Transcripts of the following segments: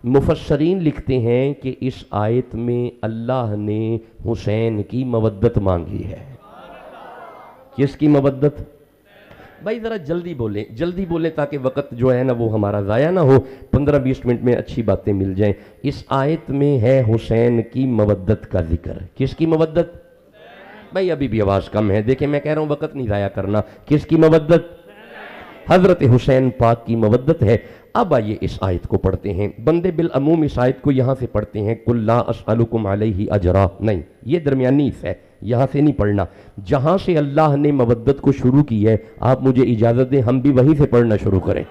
مفسرین لکھتے ہیں کہ اس آیت میں اللہ نے حسین کی مودت مانگی ہے. کس کی مودت؟ بھائی ذرا جلدی بولیں تاکہ وقت جو ہے نا وہ ہمارا ضائع نہ ہو, 15-20 منٹ میں اچھی باتیں مل جائیں. اس آیت میں ہے حسین کی مودت کا ذکر. کس کی مودت؟ بھائی ابھی بھی آواز کم ہے, دیکھیں میں کہہ رہا ہوں وقت نہیں ضائع کرنا. کس کی مودت؟ حضرت حسین پاک کی مودت ہے. اب آئیے اس آیت کو پڑھتے ہیں. بندے بالعموم اس آیت کو یہاں سے پڑھتے ہیں قُلْ لَا أَسْأَلُكُمْ عَلَيْهِ أَجْرًا, نہیں, یہ درمیانی حصہ ہے, یہاں سے نہیں پڑھنا. جہاں سے اللہ نے مودت کو شروع کی ہے آپ مجھے اجازت دیں ہم بھی وہیں سے پڑھنا شروع کریں.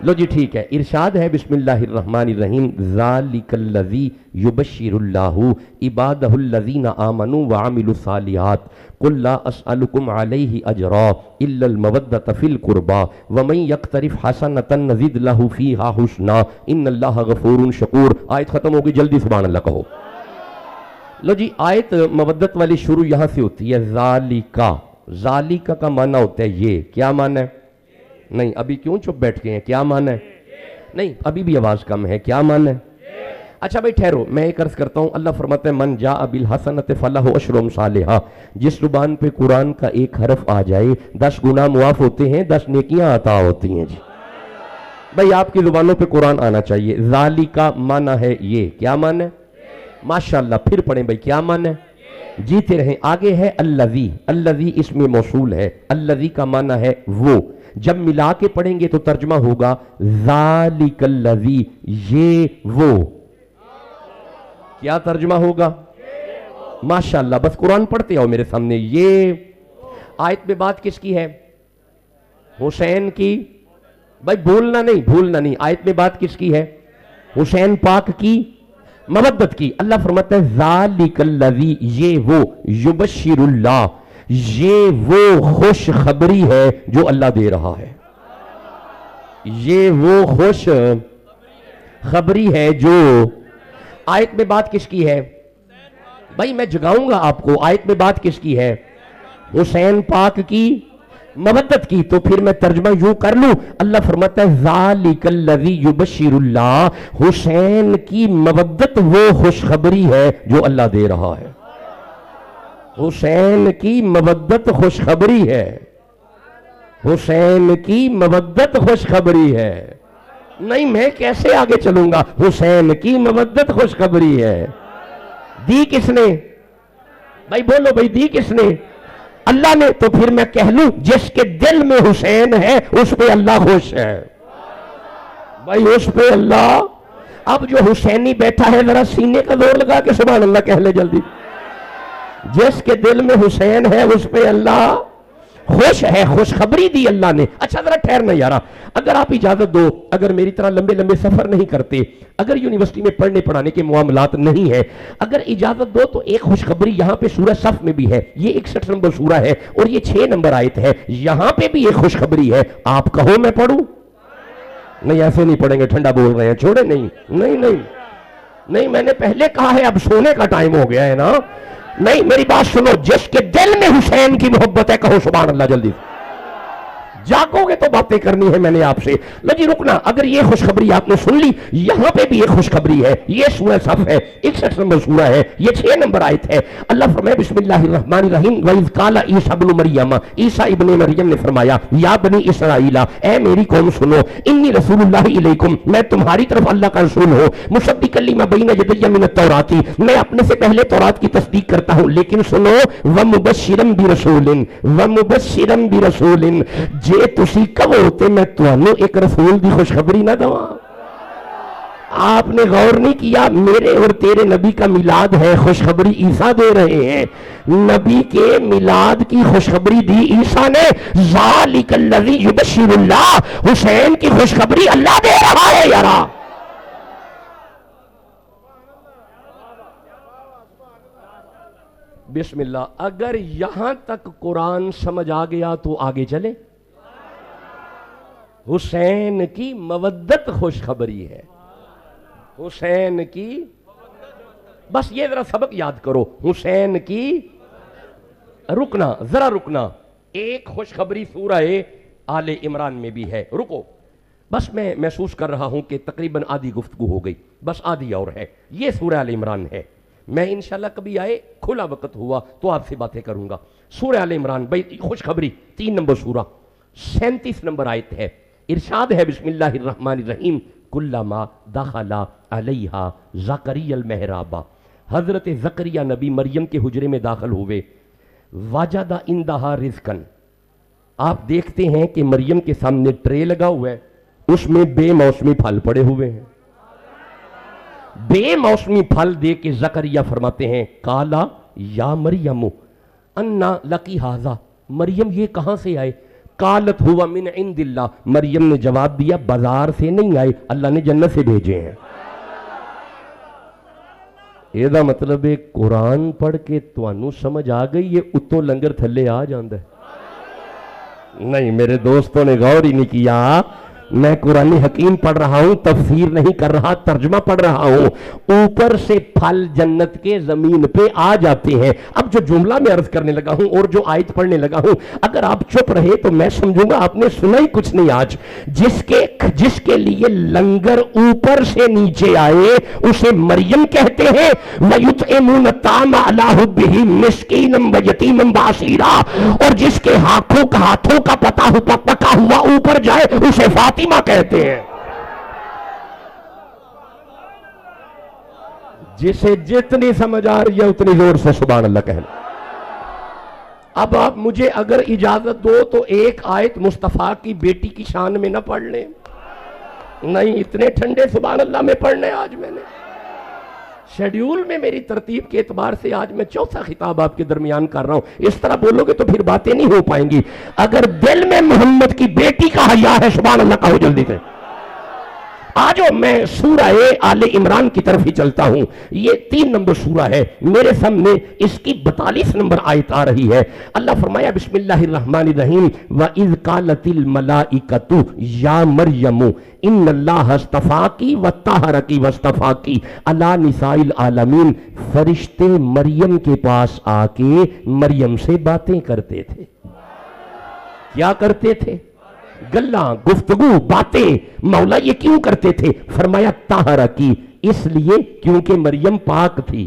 لو جی ٹھیک ہے. ارشاد ہے بسم اللہ الرحمن الرحیم ذالک الذی یبشر اللہ عبادہ الذین آمنوا وعملوا الصالحات قل لا اسألکم علیہ اجرا الا المودۃ فی القربى ومن یقترف حسنۃ نزد لہ فیہا حسنا ان اللہ غفور شکور. آیت ختم ہوگی, جلدی سبحان اللہ کہو. لو جی آیت مودت والی شروع یہاں سے ہوتی ہے. ذالکا کا معنی ہوتا ہے یہ. کیا معنی ہے؟ نہیں, ابھی کیوں چپ بیٹھ گئے ہیں؟ کیا معنی ہے؟ نہیں, ابھی بھی آواز کم ہے. کیا معنی ہے؟ اچھا بھائی ٹھہرو, میں ایک عرض کرتا ہوں. اللہ فرماتے ہیں من جاء بالحسنۃ فلہ عشر امثالہا. جس زبان پہ قرآن کا ایک حرف آ جائے 10 گناہ معاف ہوتے ہیں, 10 نیکیاں عطا ہوتی ہیں. جی بھائی آپ کی زبانوں پہ قرآن آنا چاہیے. ذالکا معنی ہے یہ. کیا معنی ہے؟ ماشاءاللہ, پھر پڑھیں بھائی. کیا معنی ہے؟ جیتے رہیں. آگے ہے الذی. الذی اسم موصول ہے. الذی کا معنی ہے وہ. جب ملا کے پڑھیں گے تو ترجمہ ہوگا ذالک الذی, یہ وہ. کیا ترجمہ ہوگا؟ ماشاءاللہ, بس قرآن پڑھتے آؤ میرے سامنے. یہ آیت میں بات کس کی ہے؟ حسین کی. بھائی بھولنا نہیں. آیت میں بات کس کی ہے؟ حسین پاک کی مودت کی. اللہ فرماتا ہے ذالک الذی, یہ وہ, یبشر اللہ, یہ وہ خوش خبری ہے جو اللہ دے رہا ہے. یہ وہ خوش خبری ہے جو. آیت میں بات کس کی ہے؟ بھائی میں جگاؤں گا آپ کو. آیت میں بات کس کی ہے؟ حسین پاک کی مودت کی. تو پھر میں ترجمہ یوں کر لوں. اللہ فرماتا ہے ذالک الذی یبشر اللہ, حسین کی مودت وہ خوشخبری ہے جو اللہ دے رہا ہے. حسین کی مودت خوشخبری ہے. حسین کی مودت خوشخبری ہے. نہیں میں کیسے آگے چلوں گا؟ حسین کی مودت خوشخبری ہے. دی کس نے؟ بھائی بولو بھائی, دی کس نے؟ اللہ نے. تو پھر میں کہہ لوں جس کے دل میں حسین ہے اس پہ اللہ خوش ہے. بھائی اس پہ اللہ. اب جو حسینی بیٹھا ہے ذرا سینے کا زور لگا کے سبحان اللہ کہہ لے جلدی. جس کے دل میں حسین ہے اس پہ اللہ خوش ہے. خوشخبری دی اللہ نے. اچھا ذرا ٹھہرنا یارا, اگر آپ اجازت دو, اگر میری طرح لمبے سفر نہیں کرتے, اگر یونیورسٹی میں پڑھنے پڑھانے کے معاملات نہیں ہے, اگر اجازت دو تو ایک خوشخبری یہاں پہ سورہ صف میں بھی ہے. یہ 61 نمبر سورہ ہے اور یہ 6 نمبر آیت ہے. یہاں پہ بھی ایک خوشخبری ہے. آپ کہو میں پڑھوں؟ نہیں ایسے نہیں پڑھیں گے, ٹھنڈا بول رہے ہیں. چھوڑے نہیں, میں نے پہلے کہا ہے اب سونے کا ٹائم ہو گیا ہے نا. نہیں میری بات سنو, جس کے دل میں حسین کی محبت ہے کہو سبحان اللہ جلدی. جاگو گے تو باتیں کرنی ہے میں نے آپ سے. لجی رکنا, اگر یہ خوشخبری آپ نے سن لی, یہاں پہ بھی ایک خوشخبری ہے. یہ سورہ صف ہے, 61 نمبر سورہ ہے, یہ 6 نمبر آیت ہے. اللہ فرمائے بسم اللہ الرحمن الرحیم وَإِذْ قَالَ عِيسَى ابْنُ مَرْيَمَ, عیسیٰ ابن مریم نے فرمایا یا بنی اسرائیل, اے میری قوم سنو, انی رسول اللہ الیکم, میں تمہاری طرف اللہ کا رسول ہوں, مصدقا لما بین یدی من التوراۃ, میں اپنے سے پہلے تورات کی تصدیق کرتا ہوں, لیکن سنو وَمُبَشِّرًا بِرَسُولٍ, جے تسی کہو تے میں تمہیں ایک رسول دی خوشخبری نہ دواں. آپ نے غور نہیں کیا, میرے اور تیرے نبی کا میلاد ہے, خوشخبری عیسیٰ دے رہے ہیں. نبی کے میلاد کی خوشخبری دی عیسیٰ نے. ذالک الذی یبشر اللہ, حسین کی خوشخبری اللہ دے رہا ہے یارا. بسم اللہ. اگر یہاں تک قرآن سمجھ آ گیا تو آگے چلے. حسین کی مودت خوشخبری ہے. حسین کی, بس یہ ذرا سبق یاد کرو. حسین کی, ذرا رکنا, ایک خوشخبری سورہ آل عمران میں بھی ہے. رکو, بس میں محسوس کر رہا ہوں کہ تقریباً آدھی گفتگو ہو گئی، بس آدھی اور ہے. یہ سورہ آل عمران ہے. میں انشاءاللہ کبھی آئے کھلا وقت ہوا تو آپ سے باتیں کروں گا. سورہ آل عمران، بھائی خوشخبری، 3 نمبر سورہ، 37 نمبر آیت ہے. ارشاد ہے بسم اللہ الرحمن الرحیم کلما دخل علیہا زکریا المحراب. حضرت زکریا نبی مریم کے حجرے میں داخل ہوئے. وجد عندہا رزقا. آپ دیکھتے ہیں کہ مریم کے سامنے ٹرے لگا ہوا ہے، اس میں بے موسمی پھل پڑے ہوئے ہیں. بے موسمی پھل دے کے زکریا فرماتے ہیں کالا یا مریم انا لکی ھذا. مریم یہ کہاں سے آئے؟ قالت ہوا من عند اللہ. مریم نے جواب دیا بازار سے نہیں آئے، اللہ نے جنت سے بھیجے ہیں. یہ دا مطلب ہے قرآن پڑھ کے توانوں سمجھ آ گئی یہ اتوں لنگر تھلے آ جاندہ ہے. نہیں میرے دوستوں نے غور ہی نہیں کیا. میں قرآن حکیم پڑھ رہا ہوں، تفسیر نہیں کر رہا، ترجمہ پڑھ رہا ہوں. اوپر سے پھل جنت کے زمین پہ آ جاتے ہیں. اب جو جملہ میں عرض کرنے لگا ہوں اور جو آیت پڑھنے لگا ہوں، اگر آپ چپ رہے تو میں سمجھوں گا آپ نے سنا ہی کچھ نہیں. آج جس کے لیے لنگر اوپر سے نیچے آئے اسے مریم کہتے ہیں. وَيُطْعِمُونَ الطَّعَامَ عَلَىٰ حُبِّهِ مِسْكِينًا وَيَتِيمًا وَأَسِيرًا. اور جس کے ہاتھوں کا پکا ہوا اوپر جائے اسے فاطمہ کہتے ہیں. جسے جتنی سمجھ آ رہی ہے اتنی زور سے سبحان اللہ کہنا. اب آپ مجھے اگر اجازت دو تو ایک آیت مصطفیٰ کی بیٹی کی شان میں نہ پڑھ لیں. نہیں اتنے ٹھنڈے سبحان اللہ میں پڑھنے. آج میں نے شیڈیول میں میری ترتیب کے اعتبار سے آج میں 4تھا خطاب آپ کے درمیان کر رہا ہوں. اس طرح بولو گے تو پھر باتیں نہیں ہو پائیں گی. اگر دل میں محمد کی بیٹی کا حیا ہے سبحان اللہ کہو جلدی سے. آجو میں سورہ آل عمران کی طرف ہی چلتا ہوں. یہ 3 نمبر سورہ ہے میرے سامنے، اس کی 42 نمبر آیت آ رہی ہے. اللہ فرمایا بسم اللہ الرحمن الرحیم وَإِذْ قَالَتِ الْمَلَائِكَةُ يَا مَرْيَمُ إِنَّ اللَّهَ اصْطَفَاكِ وَطَّهَرَكِ وَاصْطَفَاكِ عَلَىٰ نِسَاءِ الْعَالَمِينَ. فرشتے مریم کے پاس آ کے مریم سے باتیں کرتے تھے. کیا کرتے تھے؟ گلاں، گفتگو، باتیں. مولا یہ کیوں کرتے تھے؟ فرمایا طاہرہ کی، اس لیے کیونکہ مریم پاک تھی.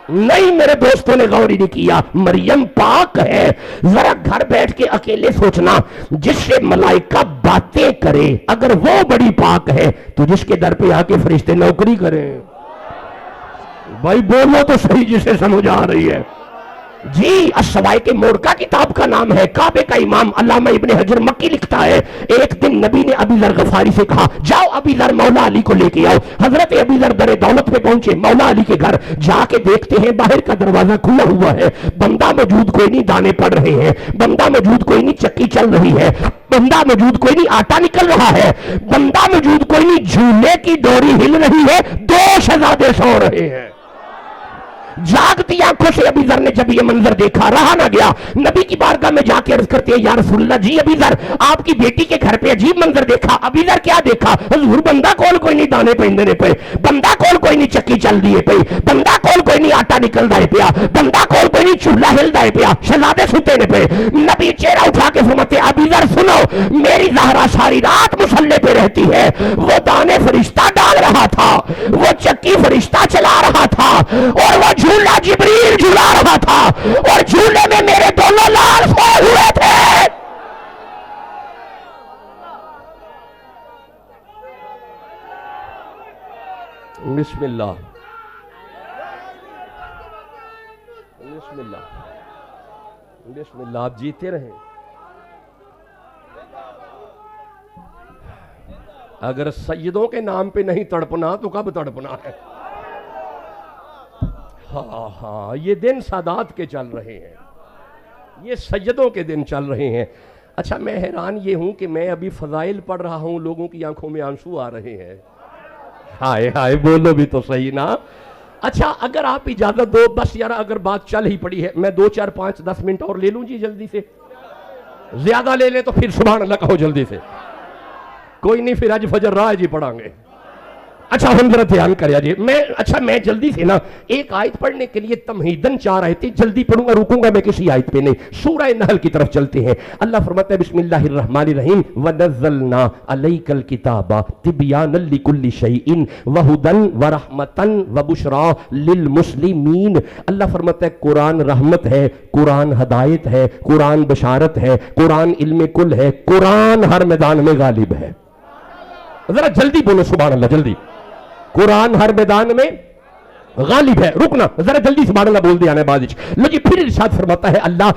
نہیں میرے دوستوں نے غور ہی نہیں کیا. مریم پاک ہے. ذرا گھر بیٹھ کے اکیلے سوچنا، جس سے ملائکہ باتیں کرے اگر وہ بڑی پاک ہے تو جس کے در پہ آ کے فرشتے نوکری کریں. بھائی بولو تو صحیح جسے سمجھ آ رہی ہے. جی السوائق موڑکا کتاب کا نام ہے. کعبے کا امام علامہ ابن حجر مکی لکھتا ہے ایک دن نبی نے ابی ذر غفاری سے کہا جاؤ ابی ذر مولا علی کو لے کے آؤ. حضرت ابی ذر در دولت پہ پہنچے مولا علی کے گھر. جا کے دیکھتے ہیں باہر کا دروازہ کھلا ہوا ہے. بندہ موجود کوئی نہیں، دانے پڑ رہے ہیں. بندہ موجود کوئی نہیں، چکی چل رہی ہے. بندہ موجود کوئی نہیں، آٹا نکل رہا ہے. بندہ موجود کوئی نہیں، جھولے کی ڈوری ہل رہی ہے. 2 شہزادے سو رہے ہیں. جاگتی آنکھوں سے ابی ذر نے جب یہ منظر دیکھا رہا نہ گیا. نبی کی بارگاہ میں جا کے عرض کرتے ہیں یا رسول اللہ جی ابی ذر آپ کی بیٹی کے گھر پہ عجیب منظر دیکھا. ابی ذر کیا دیکھا؟ حضور بندہ کول کوئی نہیں، دانے پہندنے پہ. بندہ کول کوئی نہیں، چکی چل دیے پہ. بندہ کول کوئی نہیں، آٹا نکل دائے پیا. بندہ کول کوئی نہیں، چولہا ہل دائے پیا. شہزادے ستے نے پہ. نبی چہرہ اٹھا کے فرماتے ابی ذر سنو، میری زہرا ساری رات مسلح پہ رہتی ہے. وہ دانے فرشتہ ڈال رہا تھا، وہ چکی فرشتہ چلا رہا تھا، اور وہ جھولا جبریل جھولا رہا تھا، اور جھولے میں میرے دونوں لال سوئے ہوئے تھے. بسم اللہ بسم اللہ بسم اللہ. آپ جیتے رہیں. اگر سیدوں کے نام پہ نہیں تڑپنا تو کب تڑپنا ہے؟ ہاں یہ دن سادات کے چل رہے ہیں، یہ سیدوں کے دن چل رہے ہیں. اچھا میں حیران یہ ہوں کہ میں ابھی فضائل پڑھ رہا ہوں، لوگوں کی آنکھوں میں آنسو آ رہے ہیں. ہائے ہائے بولو بھی تو صحیح نا. اچھا اگر آپ اجازت دو، بس یار اگر بات چل ہی پڑی ہے میں 2 4 5 10 منٹ اور لے لوں جی جلدی سے. زیادہ لے لیں تو پھر سبحان اللہ کہو جلدی سے. کوئی نہیں پھر آج فجر راہ جی پڑھاں گے. اچھا ہم ذرا دھیان کریا جی، میں جلدی سے نا ایک آیت پڑھنے کے لیے تمہیدن 4 آیتیں جلدی پڑھوں گا، رکوں گا میں کسی آیت پہ نہیں. سورہ نحل کی طرف چلتے ہیں. اللہ فرماتا ہے بسم اللہ الرحمن الرحیم وَنَزَّلْنَا عَلَيْكَ الْكِتَابَ تِبْيَانًا لِكُلِّ شَيْءٍ وَهُدًى وَرَحْمَةً وَبُشْرَى لِلْمُسْلِمِينَ. اللہ فرماتا ہے قرآن رحمت ہے، قرآن ہدایت ہے، قرآن بشارت ہے، قرآن علم کل ہے، قرآن ہر میدان میں غالب ہے. ذرا جلدی بولو سبحان اللہ جلدی. قرآن ہر میدان میں غالب ہے. رکنا ذرا جلدی سبحان اللہ بول دیا نا بازش. لو جی پھر ارشاد فرماتا ہے اللہ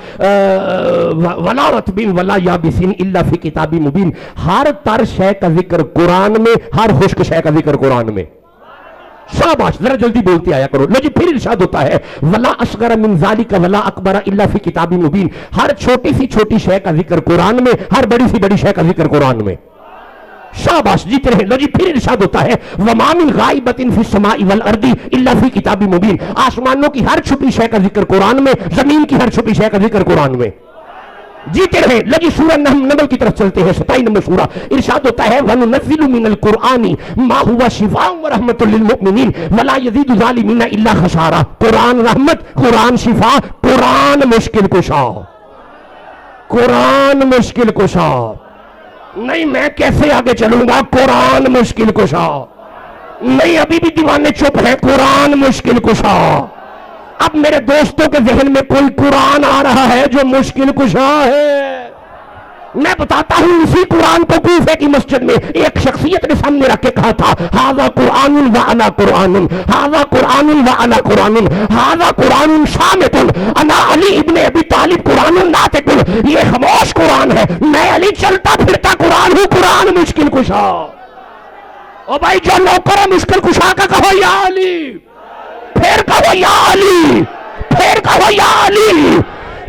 وَلَا رَتْبٍ وَلَا يَابِسٍ إِلَّا فِي كِتَابٍ مُبِينٍ. ہر تر شے کا ذکر قرآن میں، ہر خشک شے کا ذکر قرآن میں. شاباش ذرا جلدی بولتے آیا کرو. لو جی پھر ارشاد ہوتا ہے وَلَا أَصْغَرَ مِنْ ذَلِكَ وَلَا أَكْبَرَ إِلَّا فِي كِتَابٍ مُبِينٍ. ہر چھوٹی سی چھوٹی شے کا ذکر قرآن میں، ہر بڑی سی بڑی شے کا ذکر قرآن میں. شاباش جیتے رہے. لو جی پھر ارشاد ہوتا ہے وَمَا مِنْ غَائِبَةٍ فِي السَّمَاءِ وَالْأَرْضِ إِلَّا فِي كِتَابٍ مُبِينٍ. آسمانوں کی ہر چھپی شے کا ذکر قرآن میں، زمین کی ہر چھپی شے کا ذکر قرآن میں. جیتے رہے. لگی سورہ نمل کی طرف چلتے ہیں. 27 نمبر سورہ. ارشاد ہوتا ہے وَنُنَزِّلُ مِنَ الْقُرْآنِ مَا هُوَ شِفَاءٌ وَرَحْمَةٌ لِّلْمُؤْمِنِينَ وَلَا يَزِيدُ الظَّالِمِينَ إِلَّا خَسَارًا. قرآن رحمت، قرآن شفا، قرآن مشکل کشا. قرآن مشکل کشا. نہیں میں کیسے آگے چلوں گا؟ قرآن مشکل کشا. نہیں ابھی بھی دیوانے چپ ہیں. قرآن مشکل کشا. اب میرے دوستوں کے ذہن میں کوئی قرآن آ رہا ہے جو مشکل کشا ہے. میں بتاتا ہوں اسی قرآن کو کوفے کی مسجد میں ایک شخصیت نے سامنے رکھ کے کہا تھا ھذا قرآن وانا قرآن، ھذا قرآن وانا قرآن، ھذا قرآن صامت، انا علی ابن ابی طالب قرآن ناطق. یہ خاموش قرآن ہے، میں علی چلتا پھرتا قرآن ہوں. قرآن مشکل کشا. او بھائی جو نوکر ہے مشکل کشا کا کہو یا علی، پھر کہو یا علی، پھر کہو یا علی.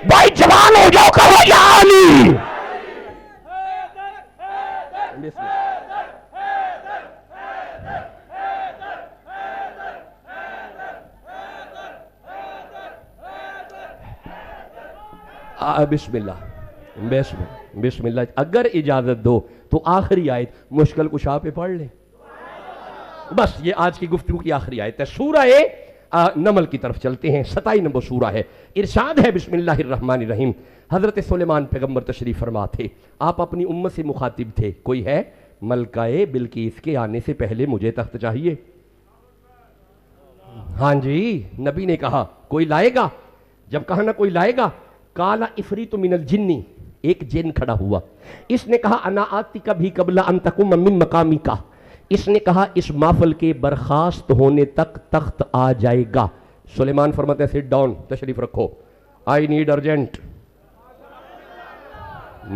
بھائی جوان ہو جاؤ کہو یا علی. بسم اللہ بسم اللہ. اگر اجازت دو تو آخری آیت مشکل کشا پہ پڑھ لیں. بس یہ آج کی گفتگو کی آخری آیت ہے. سورہ نمل کی طرف چلتے ہیں. 27 نمبر سورہ ہے. ارشاد ہے بسم اللہ الرحمن الرحیم. حضرت سلیمان پیغمبر تشریف فرما تھے. آپ اپنی امت سے مخاطب تھے. کوئی ہے؟ ملکہ بلقیس کے آنے سے پہلے مجھے تخت چاہیے. ہاں جی نبی نے کہا کوئی لائے گا. جب کہا نا کوئی لائے گا، قال عفریت من الجن، ایک جن کھڑا ہوا. اس نے کہا انا آتی کا بھی قبل ان تقوم من مقامی کا. اس نے کہا اس محفل کے برخاست ہونے تک تخت آ جائے گا. سلیمان فرماتے ہیں سٹ ڈاؤن، تشریف رکھو. آئی نیڈ ارجنٹ،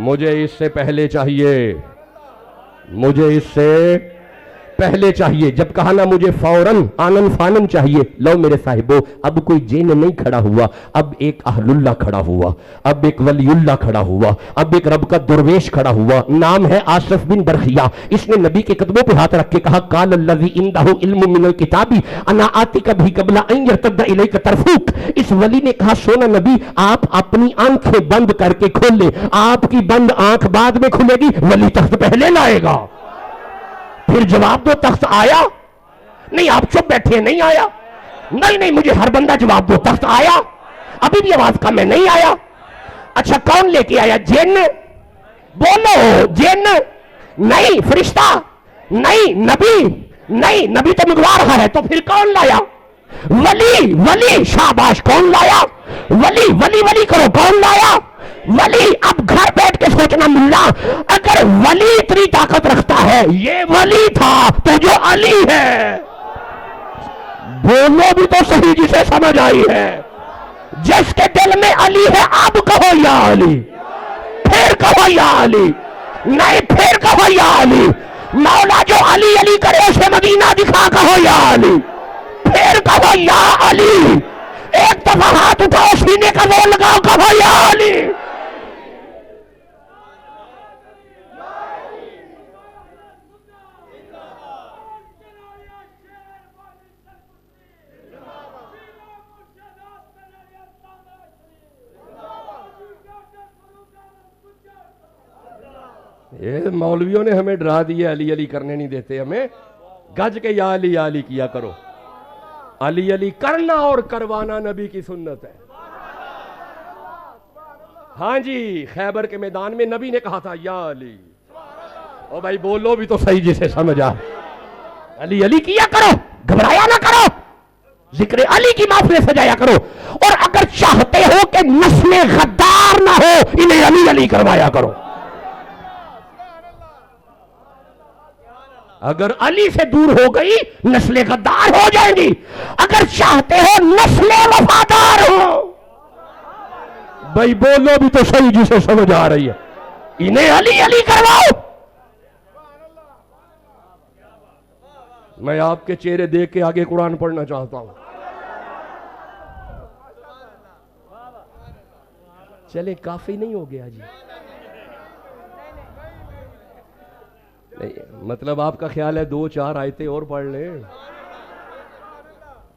مجھے اس سے پہلے چاہیے، مجھے اس سے پہلے چاہیے. جب کہا نا مجھے فوراً آنن فانن چاہیے. لو میرے صاحبو اب کوئی جن نہیں کھڑا ہوا، اب ایک اہل اللہ کھڑا ہوا، اب ایک ولی اللہ کھڑا ہوا، اب ایک رب کا درویش کھڑا ہوا. نام ہے آصف بن برخیہ. اس نے نبی کے قدموں پہ ہاتھ رکھ کے کہا قال الذی عنده علم من الکتاب انا آتیک بھی قبل ان یرتد الیک طرفک. اس ولی نے کہا سونا نبی آپ اپنی آنکھیں بند کر کے کھول لیں. آپ کی بند آنکھ بعد میں کھلے گی، ولی تخت پہلے لائے گا. پھر جواب دو تخت آیا؟ نہیں آپ چپ بیٹھے ہیں. نہیں آیا. نہیں مجھے ہر بندہ جواب دو تخت آیا؟ ابھی بھی آواز کم ہے. نہیں آیا. اچھا کون لے کے آیا؟ جن؟ بولو جن؟ نہیں فرشتہ؟ نہیں نبی؟ نہیں نبی تو منگوا رہا ہے. تو پھر کون لایا؟ ولی. ولی شاباش. کون لایا؟ ولی. ولی ولی کرو. کون لایا؟ ولی. اب گھر بیٹھ کے سوچنا ملا اگر ولی اتنی طاقت رکھتا ہے، یہ ولی تھا تو جو علی ہے، بولو بھی تو صحیح جسے سمجھ آئی ہے. جس کے دل میں علی ہے اب کہو یا علی، پھر کہو یا علی. نہیں پھر کہو یا علی. مولا جو علی علی کرے اسے مدینہ دکھا کہو یا علی، پھر کہو یا علی. ایک دفعہ ہاتھ اٹھاؤ سینے کا زور لگاؤ کہو یا علی. یہ مولویوں نے ہمیں ڈرا دیا، علی علی کرنے نہیں دیتے ہمیں. گج کے یا علی کیا کرو. علی علی کرنا اور کروانا نبی کی سنت ہے. ہاں جی، خیبر کے میدان میں نبی نے کہا تھا یا علی. او بھائی بولو بھی تو صحیح جسے سمجھ آ. علی علی کیا کرو، گھبرایا نہ کرو، ذکر علی کی محفلیں سجایا کرو. اور اگر چاہتے ہو کہ نسل غدار نہ ہو، انہیں علی علی کروایا کرو. اگر علی سے دور ہو گئی نسل غدار ہو جائیں گی. اگر چاہتے ہو نسل وفادار ہو، بھائی بولو بھی تو صحیح جسے سمجھ آ رہی ہے، انہیں علی علی کرواؤ. میں آپ کے چہرے دیکھ کے آگے قرآن پڑھنا چاہتا ہوں. چلے کافی نہیں ہو گیا جی؟ نہیں، مطلب آپ کا خیال ہے 2-4 آیتیں اور پڑھ لیں؟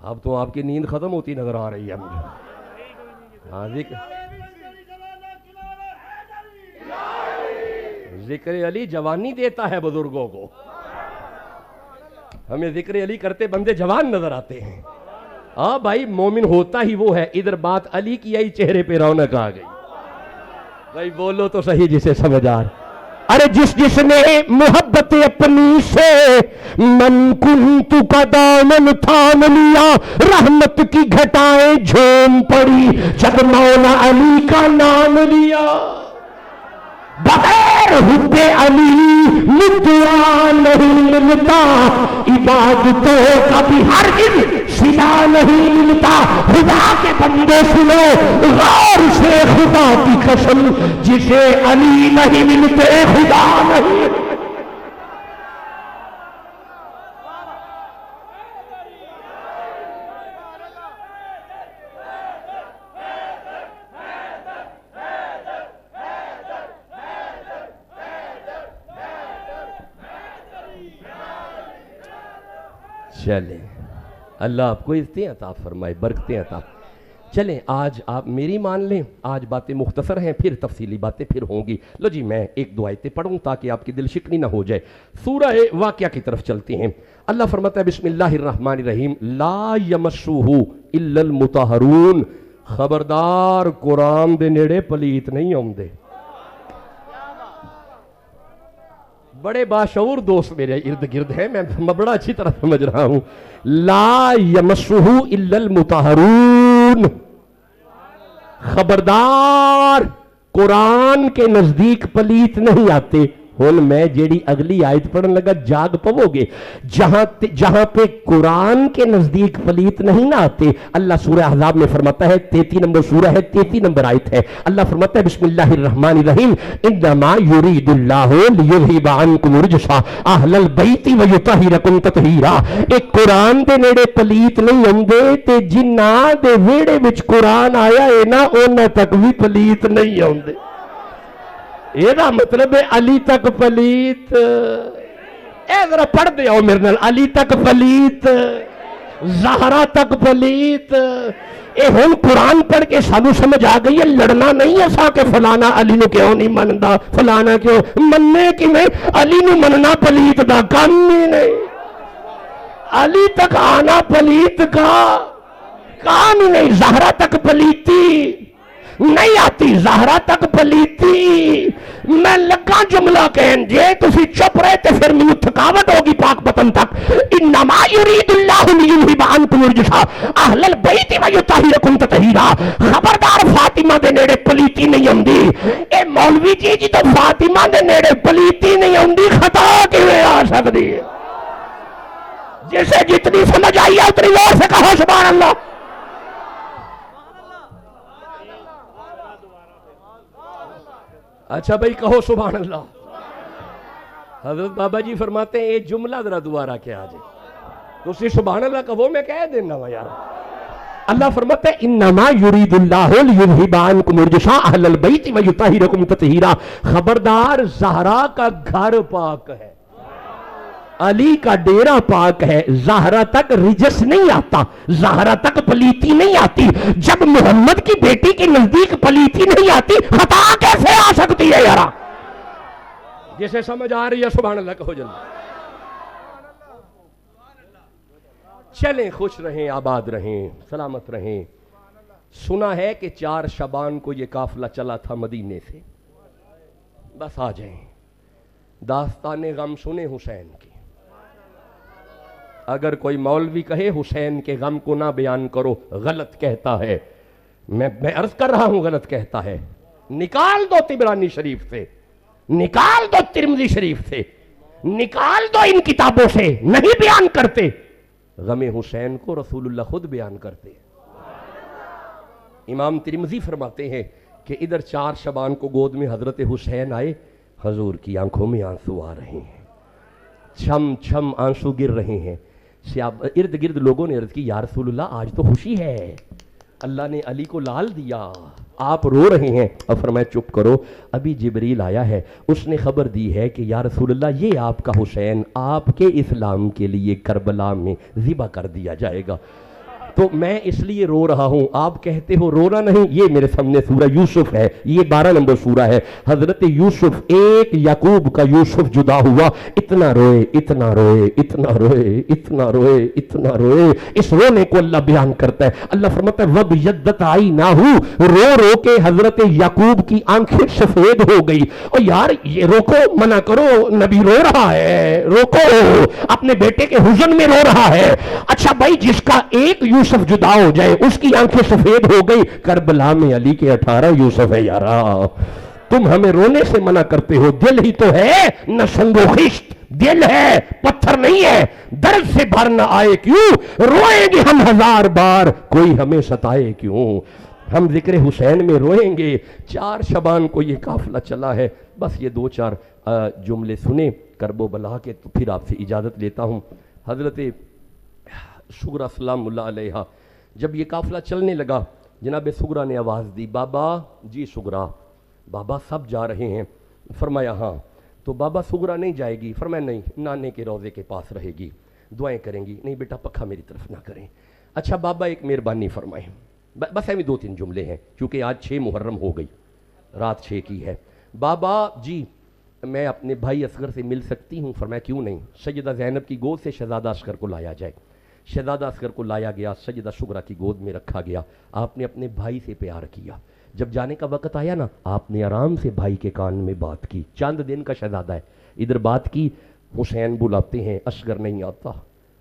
اب تو آپ کی نیند ختم ہوتی نظر آ رہی ہے مجھے. ہاں ذکر علی جوانی دیتا ہے بزرگوں کو. ہمیں ذکر علی کرتے بندے جوان نظر آتے ہیں. ہاں بھائی مومن ہوتا ہی وہ ہے. ادھر بات علی کی آئی، چہرے پہ رونق آ گئی. بھائی بولو تو صحیح جسے سمجھ آ رہا. ارے جس نے محبت اپنی سے من کنت کا دامن تھام لیا، رحمت کی گھٹائیں جھوم پڑی جب مولا علی کا نام لیا. بغیر حب علی مدعا نہیں ملتا، عبادتوں کا بھی ہرگز صدا نہیں ملتا. خدا کے بندے سنو غور سے، خدا کی قسم جسے علی نہیں ملتے خدا نہیں. چلیں اللہ آپ کو عزتیں عطا فرمائے، برکتیں عطا. چلیں آج آپ میری مان لیں. آج باتیں مختصر ہیں، پھر تفصیلی باتیں پھر ہوں گی. لو جی میں 1-2 آیتیں پڑھوں تاکہ آپ کی دل شکنی نہ ہو جائے. سورہ واقعہ کی طرف چلتے ہیں. اللہ فرماتا ہے بسم اللہ الرحمن الرحیم لا یمسہ الا المطہرون. خبردار قرآن دے نیڑے پلیت نہیں ہوندے. بڑے باشعور دوست میرے ارد گرد ہیں، میں بڑا اچھی طرح سمجھ رہا ہوں. لا یمسہ الا المطہرون، خبردار قرآن کے نزدیک پلیت نہیں آتے. ہن میں جیڑی اگلی آیت پڑھن لگا جاگ پو گے. جہاں پہ قرآن کے نزدیک پلیت نہیں نہ آتے، اللہ سورہ احزاب میں فرماتا ہے 33 نمبر سورہ ہے، 33 نمبر آیت ہے. اللہ فرماتا ہے بسم اللہ الرحمن الرحیم انما یرید اللہ لیذھب عنکم الرجس اہل البیت ویطہرکم تطہیرا. ایک قرآن دے نیڑے پلیت نہیں ہوندے تے جنہاں دے ویڑے وچ قرآن آیا ہے نا انہاں تک بھی پلیت نہیں ہوندے. یہ مطلب ہے علی تک پلیت. اے ذرا پڑھ دے آؤ میرے نال. علی تک پلیت، زہرا تک پلیت. اے ہن قرآن پڑھ کے سانو سمجھ آ گئی ہے لڑنا نہیں ہے سا کہ فلانا علی نو کیوں نہیں مندا، فلانا کیوں مننے کی میں. علی نو مننا پلیت دا کام ہی نہیں. علی تک آنا پلیت کا کام ہی نہیں. زہرا تک پلیتی نہیں آتی، زہرا تک پلیتی. میں لگا جملہ کہن جے تسی چپ رہے تے پھر مینوں تھکاوٹ ہوگی پاک بطن تک. انما یرید اللہ لیذھب عنکم الرجس اہل البیت ویطہرکم تطہیرا. خبردار فاطمہ دے نیڑے پلیتی نہیں ہوندی. اے مولوی جی جدوں فاطمہ دے نیڑے پلیتی نہیں ہوندی خطا کیویں آ سکدی ہے؟ جسے جتنی سمجھ آئی ہے اتنی زور سے کہو سبحان اللہ. اچھا بھائی کہو سبحان اللہ. حضرت بابا جی فرماتے ہیں یہ جملہ ذرا دوبارہ کیا آ جائے تو اسی سبحان اللہ کہو میں کہہ دینا وا یار. اللہ فرماتا ہے انما یرید اللہ لیذھب عنکم الرجس اہل البیت ویطہرکم تطہیرا. خبردار زہرا کا گھر پاک ہے، علی کا ڈیرہ پاک ہے. زہرا تک رجس نہیں آتا، زہرا تک پلیتی نہیں آتی. جب محمد کی بیٹی کے نزدیک پلیتی نہیں آتی خطا کیسے آ سکتی ہے یارا؟ جسے سمجھ آ رہی ہے سبحان اللہ کہو جلدی. چلیں خوش رہیں، آباد رہیں، سلامت رہیں۔ سنا ہے کہ 4 شعبان کو یہ قافلہ چلا تھا مدینے سے۔ بس آ جائیں، داستان غم سنیں حسین کی۔ اگر کوئی مولوی کہے حسین کے غم کو نہ بیان کرو، غلط کہتا ہے۔ میں عرض کر رہا ہوں غلط کہتا ہے۔ نکال دو طبرانی شریف سے، نکال دو ترمذی شریف سے، نکال دو ان کتابوں سے، نہیں بیان کرتے۔ غم حسین کو رسول اللہ خود بیان کرتے ہیں۔ امام ترمذی فرماتے ہیں کہ ادھر 4 شعبان کو گود میں حضرت حسین آئے، حضور کی آنکھوں میں آنسو آ رہے ہیں، چھم چھم آنسو گر رہے ہیں۔ ارد گرد لوگوں نے عرض کی یا رسول اللہ آج تو خوشی ہے، اللہ نے علی کو لال دیا، آپ رو رہے ہیں۔ اور فرمایا چپ کرو، ابھی جبریل آیا ہے، اس نے خبر دی ہے کہ یا رسول اللہ یہ آپ کا حسین آپ کے اسلام کے لیے کربلا میں ذبح کر دیا جائے گا۔ تو میں اس لیے رو رہا ہوں، آپ کہتے ہو رونا نہیں۔ یہ میرے سامنے سورہ یوسف ہے، یہ 12 نمبر سورہ ہے۔ حضرت یوسف، ایک یعقوب کا یوسف جدا ہوا، اتنا روئے اتنا روئے اتنا روئے اتنا روئے اتنا روئے۔ اس رونے کو اللہ بیان کرتا ہے۔ اللہ فرماتا ہے وَبْيَضَّتْ عَيْنَاهُ، رو رو کے حضرت یعقوب کی آنکھیں سفید ہو گئی۔ اور یار یہ روکو، منع کرو، نبی رو رہا ہے، روکو، اپنے بیٹے کے حزن میں رو رہا ہے۔ اچھا بھائی، جس کا ایک یوسف جدا ہو جائے اس کی آنکھیں سفید ہو گئی، کربلا میں علی کے 18 یوسف ہے یارا۔ تم ہمیں رونے سے منع کرتے ہو، دل ہی تو ہے نہ سنگ و خشت، دل ہے پتھر نہیں ہے، درد سے بھر نہ آئے کیوں، روئیں گے ہم 1000 بار، کوئی ہمیں ستائے کیوں۔ ہم ذکر حسین میں روئیں گے۔ 4 شعبان کو یہ قافلہ چلا ہے۔ بس یہ 2-4 جملے سنیں کرب و بلا کے، تو پھر آپ سے اجازت لیتا ہوں۔ حضرت سغرا سلام اللہ علیہ جب یہ قافلہ چلنے لگا، جناب سغرا نے آواز دی، بابا جی سغرا، بابا سب جا رہے ہیں؟ فرمایا ہاں۔ تو بابا سغرا نہیں جائے گی؟ فرمایا نہیں، نانے کے روضے کے پاس رہے گی، دعائیں کریں گی۔ نہیں بیٹا پکھا میری طرف نہ کریں۔ اچھا بابا ایک مہربانی فرمائیں، بس ایویں 2-3 جملے ہیں کیونکہ آج 6 محرم ہو گئی، رات 6 کی ہے۔ بابا جی میں اپنے بھائی اصغر سے مل سکتی ہوں؟ فرمایا کیوں نہیں، سیدہ زینب کی گود سے شہزادہ اصغر کو لایا جائے۔ شہزادہ اصغر کو لایا گیا، سیدہ سغرا کی گود میں رکھا گیا۔ آپ نے اپنے بھائی سے پیار کیا۔ جب جانے کا وقت آیا نا، آپ نے آرام سے بھائی کے کان میں بات کی، چند دن کا شہزادہ ہے، ادھر بات کی۔ حسین بلاتے ہیں، اصغر نہیں آتا،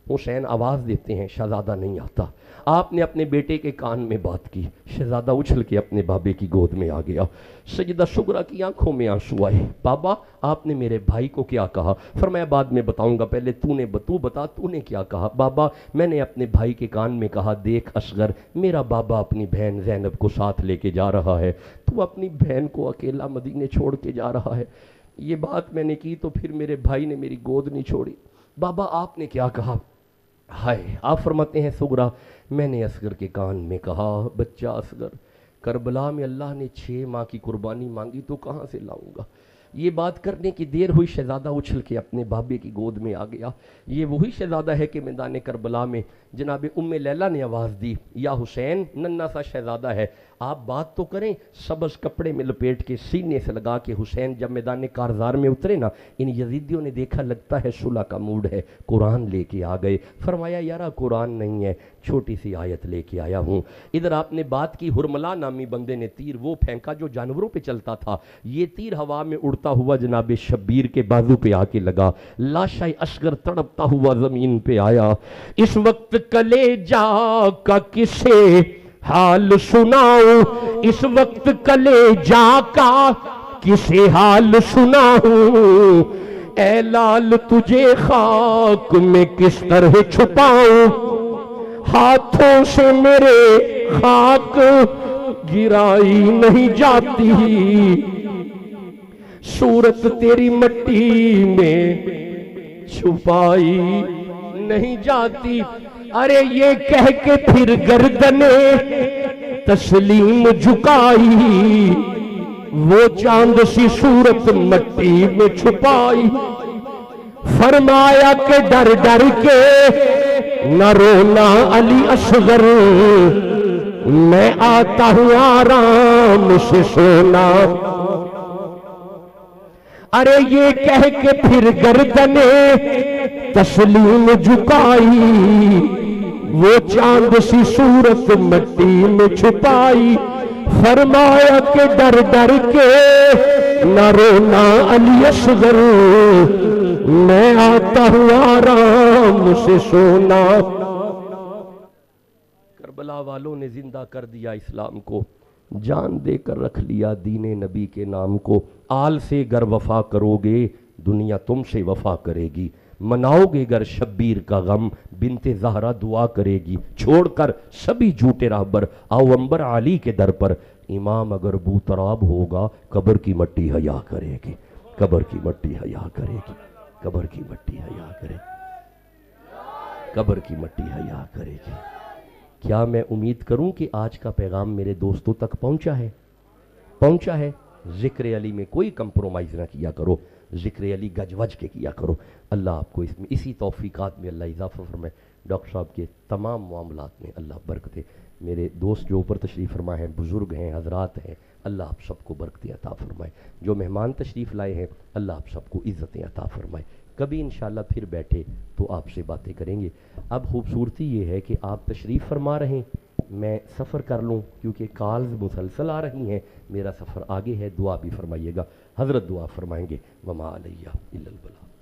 حسین آواز دیتے ہیں، شہزادہ نہیں آتا۔ آپ نے اپنے بیٹے کے کان میں بات کی، شہزادہ اچھل کے اپنے بابے کی گود میں آ گیا۔ سیدہ سغرا کی آنکھوں میں آنسو آئے، بابا آپ نے میرے بھائی کو کیا کہا؟ فرمایا بعد میں بتاؤں گا، پہلے تو بتا تو نے کیا کہا؟ بابا میں نے اپنے بھائی کے کان میں کہا، دیکھ اصغر، میرا بابا اپنی بہن زینب کو ساتھ لے کے جا رہا ہے، تو اپنی بہن کو اکیلا مدینے چھوڑ کے جا رہا ہے۔ یہ بات میں نے کی تو پھر میرے بھائی نے میری گود نہیں چھوڑی۔ بابا آپ نے کیا کہا؟ ہائے، آپ فرماتے ہیں سغرا میں نے اصغر کے کان میں کہا، بچہ اصغر، کربلا میں اللہ نے 6 ماہ کی قربانی مانگی تو کہاں سے لاؤں گا؟ یہ بات کرنے کی دیر ہوئی، شہزادہ اچھل کے اپنے بابے کی گود میں آ گیا۔ یہ وہی شہزادہ ہے کہ میدان کربلا میں جناب ام لیلہ نے آواز دی، یا حسین، ننھا سا شہزادہ ہے، آپ بات تو کریں۔ سبز کپڑے میں لپیٹ کے سینے سے لگا کے حسین جب میدان کارزار میں اترے نا، ان یزیدیوں نے دیکھا لگتا ہے صلح کا موڈ ہے، قرآن لے کے آ گئے۔ فرمایا یارا قرآن نہیں ہے، چھوٹی سی آیت لے کے آیا ہوں۔ ادھر آپ نے بات کی، ہرملا نامی بندے نے تیر وہ پھینکا جو جانوروں پہ چلتا تھا، یہ تیر ہوا میں اڑتا ہوا جناب شبیر کے بازو پہ آ کے لگا، لاشا اصغر تڑپتا ہوا زمین پہ آیا۔ اس وقت کلیجا کا کسے حال سناؤں، اس وقت کلیجا کا کسے حال سناؤں، اے لال تجھے خاک میں کس طرح چھپاؤں، ہاتھوں سے میرے خاک گرائی نہیں جاتی، صورت تیری مٹی میں چھپائی نہیں جاتی۔ ارے یہ کہہ کے پھر گردنیں تسلیم جھکائی، وہ چاند سی صورت مٹی میں چھپائی، فرمایا کہ ڈر ڈر کے نہ رونا علی اصغر، میں آتا ہوں آرام سے سونا۔ ارے یہ کہہ کے پھر گردنیں تسلیم جھکائی، وہ چاند سی صورت مٹی میں چھپائی، فرمایا کہ ڈر ڈر کے نہ رونا علی اصغر، میں آتا ہوں آرام سے سونا۔ کربلا والوں نے زندہ کر دیا اسلام کو، جان دے کر رکھ لیا دین نبی کے نام کو۔ آل سے گر وفا کرو گے دنیا تم سے وفا کرے گی، مناؤ گے گر شبیر کا غم بنت زہرا دعا کرے گی۔ چھوڑ کر سبھی جھوٹے راہبر آؤ انبر علی کے در پر، امام اگر بوتراب ہوگا قبر کی مٹی حیا کرے گی، قبر کی مٹی حیا کرے گی، قبر کی مٹی حیا کرے گی، قبر کی مٹی حیا کرے گی۔ کیا میں امید کروں کہ آج کا پیغام میرے دوستوں تک پہنچا ہے؟ پہنچا ہے؟ ذکر علی میں کوئی کمپرومائز نہ کیا کرو، ذکر علی گج وج کے کیا کرو۔ اللہ آپ کو اس میں اسی توفیقات میں اللہ اضافہ فرمائے، ڈاکٹر صاحب کے تمام معاملات میں اللہ برکتیں، میرے دوست جو اوپر تشریف فرمائے ہیں، بزرگ ہیں، حضرات ہیں، اللہ آپ سب کو برکتیں عطا فرمائے، جو مہمان تشریف لائے ہیں اللہ آپ سب کو عزتیں عطا فرمائے۔ کبھی انشاءاللہ پھر بیٹھے تو آپ سے باتیں کریں گے۔ اب خوبصورتی یہ ہے کہ آپ تشریف فرما رہے ہیں، میں سفر کر لوں کیونکہ کالز مسلسل آ رہی ہیں، میرا سفر آگے ہے، دعا بھی فرمائیے گا، حضرت دعا فرمائیں گے، وما علیہ الا البلاغ۔